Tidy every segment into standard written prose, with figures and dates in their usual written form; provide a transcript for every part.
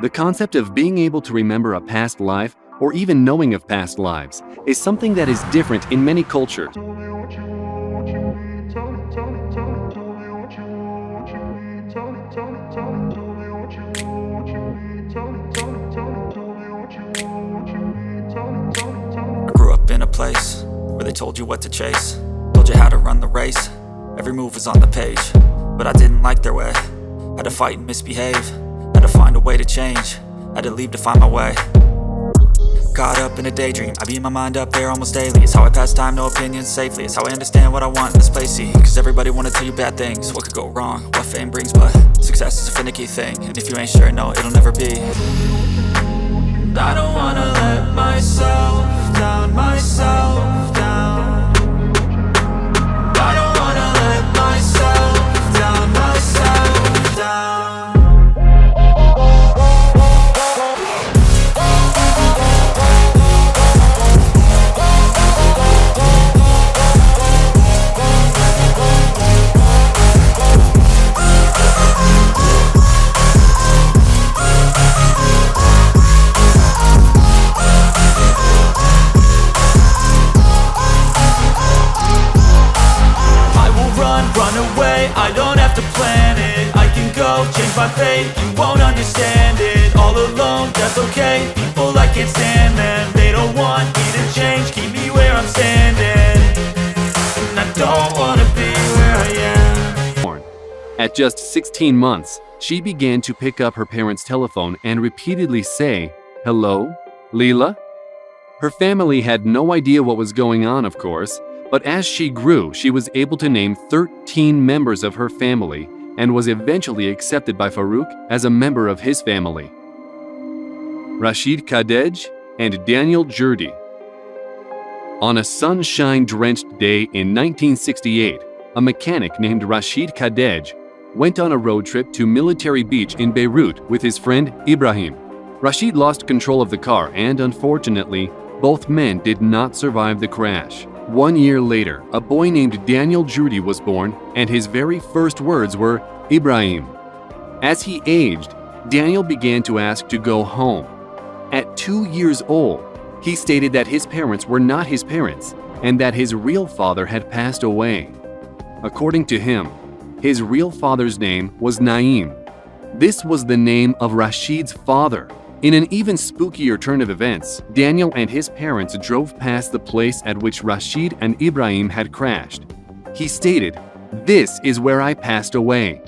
The concept of being able to remember a past life or even knowing of past lives is something that is different in many cultures. I grew up in a place where they told you what to chase, told you how to run the race. Every move was on the page, but I didn't like their way. Had to fight and misbehave, had to find a way to change, had to leave to find my way. Caught up in a daydream, I beat my mind up there almost daily. It's how I pass time, no opinions safely. It's how I understand what I want in this place, see. Cause everybody wanna tell you bad things, what could go wrong, what fame brings. But success is a finicky thing, and if you ain't sure, no, it'll never be. I don't wanna let myself down, myself down. I don't wanna let myself down, myself down. I don't have to plan it, I can go change my fate. You won't understand it, all alone, that's okay. People I can't stand them, they don't want me to change. Keep me where I'm standing, and I don't wanna be where I am. At just 16 months, she began to pick up her parents' telephone and repeatedly say, "Hello, Leila?" Her family had no idea what was going on, of course. But as she grew, she was able to name 13 members of her family and was eventually accepted by Farouk as a member of his family. Rashid Khadej and Daniel Jurdi. On a sunshine-drenched day in 1968, a mechanic named Rashid Khadej went on a road trip to Military Beach in Beirut with his friend Ibrahim. Rashid lost control of the car and, unfortunately, both men did not survive the crash. 1 year later, a boy named Daniel Jurdi was born, and his very first words were Ibrahim. As he aged, Daniel began to ask to go home. At 2 years old, he stated that his parents were not his parents and that his real father had passed away. According to him, his real father's name was Naim. This was the name of Rashid's father. In an even spookier turn of events, Daniel and his parents drove past the place at which Rashid and Ibrahim had crashed. He stated, "This is where I passed away."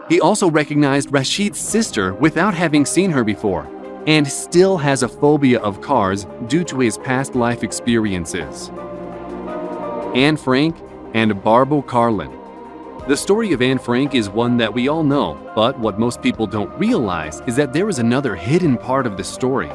He also recognized Rashid's sister without having seen her before, and still has a phobia of cars due to his past life experiences. Anne Frank and Barbo Carlin. The story of Anne Frank is one that we all know, but what most people don't realize is that there is another hidden part of the story.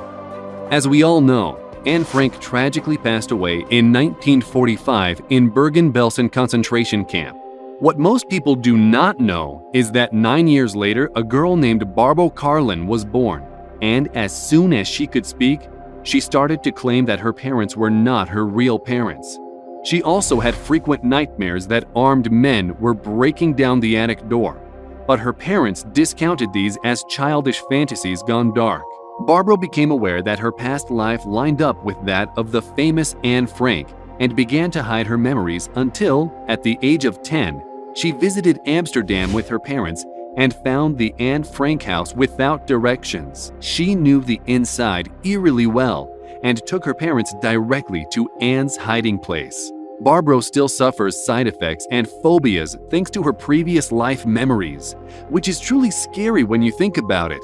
As we all know, Anne Frank tragically passed away in 1945 in Bergen-Belsen concentration camp. What most people do not know is that 9 years later, a girl named Barbo Carlin was born, and as soon as she could speak, she started to claim that her parents were not her real parents. She also had frequent nightmares that armed men were breaking down the attic door, but her parents discounted these as childish fantasies gone dark. Barbara became aware that her past life lined up with that of the famous Anne Frank and began to hide her memories until, at the age of 10, she visited Amsterdam with her parents and found the Anne Frank house without directions. She knew the inside eerily well and took her parents directly to Anne's hiding place. Barbara still suffers side effects and phobias thanks to her previous life memories, which is truly scary when you think about it.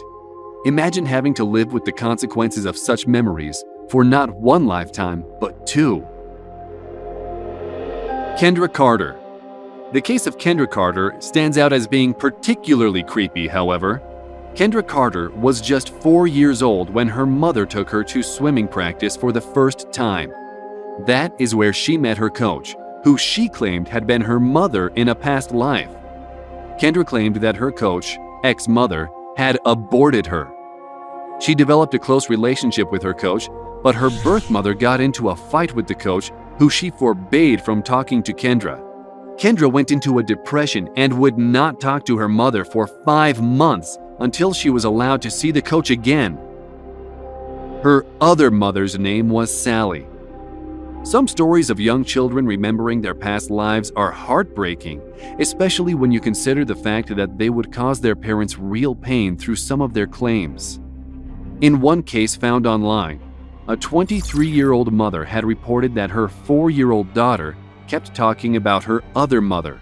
Imagine having to live with the consequences of such memories for not one lifetime, but two. Kendra Carter. The case of Kendra Carter stands out as being particularly creepy, however. Kendra Carter was just 4 years old when her mother took her to swimming practice for the first time. That is where she met her coach, who she claimed had been her mother in a past life. Kendra claimed that her coach, ex-mother, had aborted her. She developed a close relationship with her coach, but her birth mother got into a fight with the coach, who she forbade from talking to Kendra. Kendra went into a depression and would not talk to her mother for 5 months until she was allowed to see the coach again. Her other mother's name was Sally. Some stories of young children remembering their past lives are heartbreaking, especially when you consider the fact that they would cause their parents real pain through some of their claims. In one case found online, a 23-year-old mother had reported that her 4-year-old daughter kept talking about her other mother.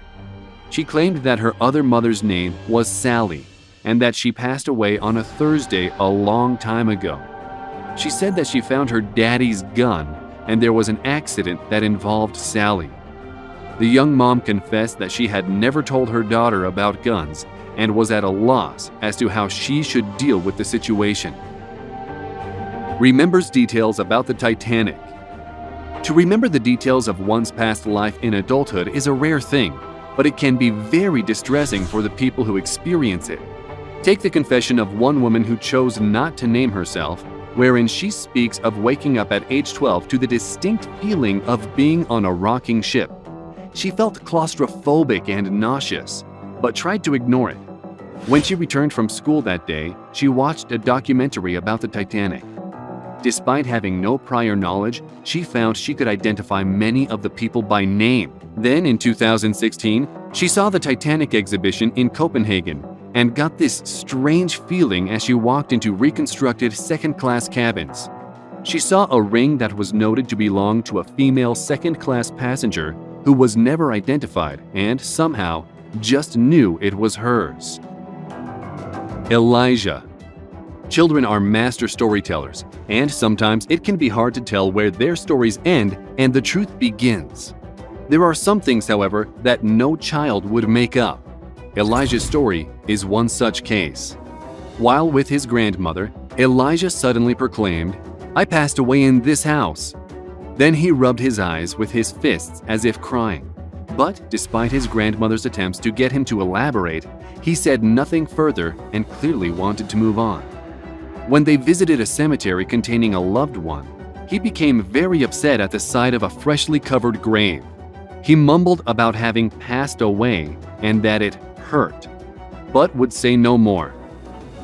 She claimed that her other mother's name was Sally and that she passed away on a Thursday a long time ago. She said that she found her daddy's gun and there was an accident that involved Sally. The young mom confessed that she had never told her daughter about guns and was at a loss as to how she should deal with the situation. Remembers details about the Titanic. To remember the details of one's past life in adulthood is a rare thing, but it can be very distressing for the people who experience it. Take the confession of one woman who chose not to name herself, wherein she speaks of waking up at age 12 to the distinct feeling of being on a rocking ship. She felt claustrophobic and nauseous, but tried to ignore it. When she returned from school that day, she watched a documentary about the Titanic. Despite having no prior knowledge, she found she could identify many of the people by name. Then in 2016, she saw the Titanic exhibition in Copenhagen and got this strange feeling as she walked into reconstructed second-class cabins. She saw a ring that was noted to belong to a female second-class passenger who was never identified and somehow just knew it was hers. Elijah. Children are master storytellers, and sometimes it can be hard to tell where their stories end and the truth begins. There are some things, however, that no child would make up. Elijah's story is one such case. While with his grandmother, Elijah suddenly proclaimed, "I passed away in this house." Then he rubbed his eyes with his fists as if crying. But despite his grandmother's attempts to get him to elaborate, he said nothing further and clearly wanted to move on. When they visited a cemetery containing a loved one, he became very upset at the sight of a freshly covered grave. He mumbled about having passed away and that it hurt, but would say no more.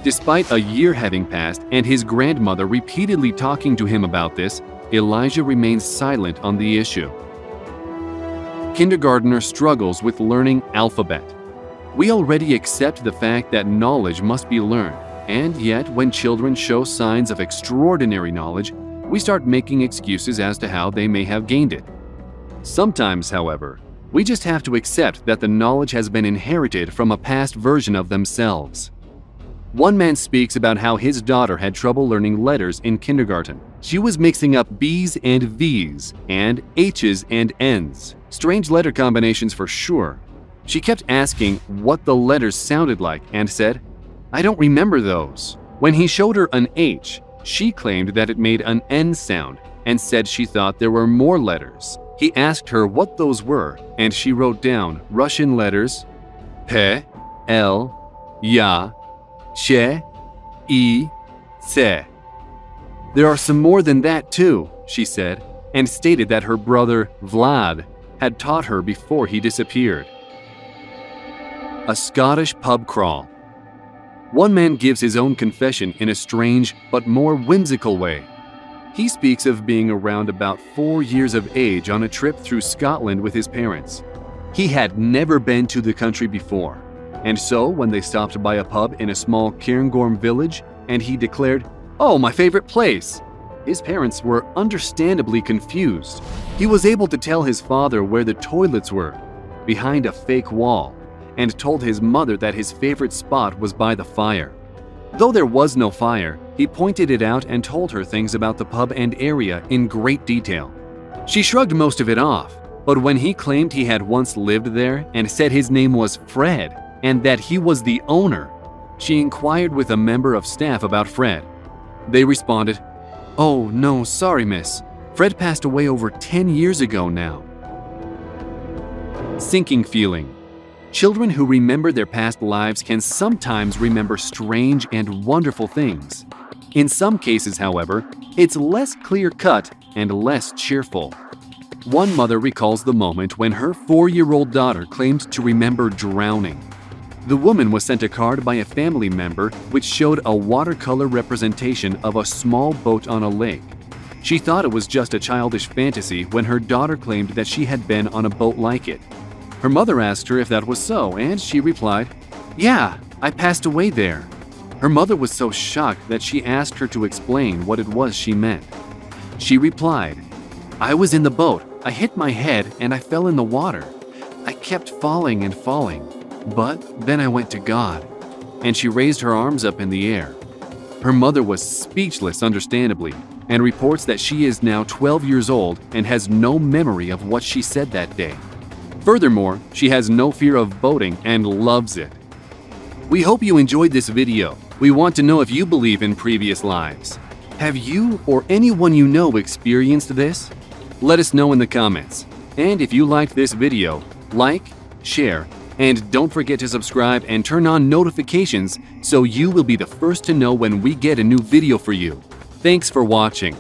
Despite a year having passed and his grandmother repeatedly talking to him about this, Elijah remains silent on the issue. Kindergartner struggles with learning alphabet. We already accept the fact that knowledge must be learned, and yet when children show signs of extraordinary knowledge, we start making excuses as to how they may have gained it. Sometimes, however, we just have to accept that the knowledge has been inherited from a past version of themselves. One man speaks about how his daughter had trouble learning letters in kindergarten. She was mixing up B's and V's and H's and N's. Strange letter combinations for sure. She kept asking what the letters sounded like and said, "I don't remember those." When he showed her an H, she claimed that it made an N sound and said she thought there were more letters. He asked her what those were, and she wrote down Russian letters P, L, Ya, Che, I, Se. "There are some more than that too," she said, and stated that her brother Vlad had taught her before he disappeared. A Scottish pub crawl. One man gives his own confession in a strange but more whimsical way. He speaks of being around about 4 years of age on a trip through Scotland with his parents. He had never been to the country before, and so when they stopped by a pub in a small Cairngorm village and he declared, "Oh, my favorite place," his parents were understandably confused. He was able to tell his father where the toilets were, behind a fake wall, and told his mother that his favorite spot was by the fire. Though there was no fire, he pointed it out and told her things about the pub and area in great detail. She shrugged most of it off, but when he claimed he had once lived there and said his name was Fred and that he was the owner, she inquired with a member of staff about Fred. They responded, "Oh, no, sorry, miss. Fred passed away over 10 years ago now." Sinking feeling. Children who remember their past lives can sometimes remember strange and wonderful things. In some cases, however, it's less clear-cut and less cheerful. One mother recalls the moment when her 4-year-old daughter claimed to remember drowning. The woman was sent a card by a family member which showed a watercolor representation of a small boat on a lake. She thought it was just a childish fantasy when her daughter claimed that she had been on a boat like it. Her mother asked her if that was so, and she replied, "Yeah, I passed away there." Her mother was so shocked that she asked her to explain what it was she meant. She replied, "I was in the boat, I hit my head and I fell in the water. I kept falling and falling, but then I went to God." And she raised her arms up in the air. Her mother was speechless, understandably, and reports that she is now 12 years old and has no memory of what she said that day. Furthermore, she has no fear of boating and loves it. We hope you enjoyed this video. We want to know if you believe in previous lives. Have you or anyone you know experienced this? Let us know in the comments. And if you liked this video, like, share, and don't forget to subscribe and turn on notifications so you will be the first to know when we get a new video for you. Thanks for watching.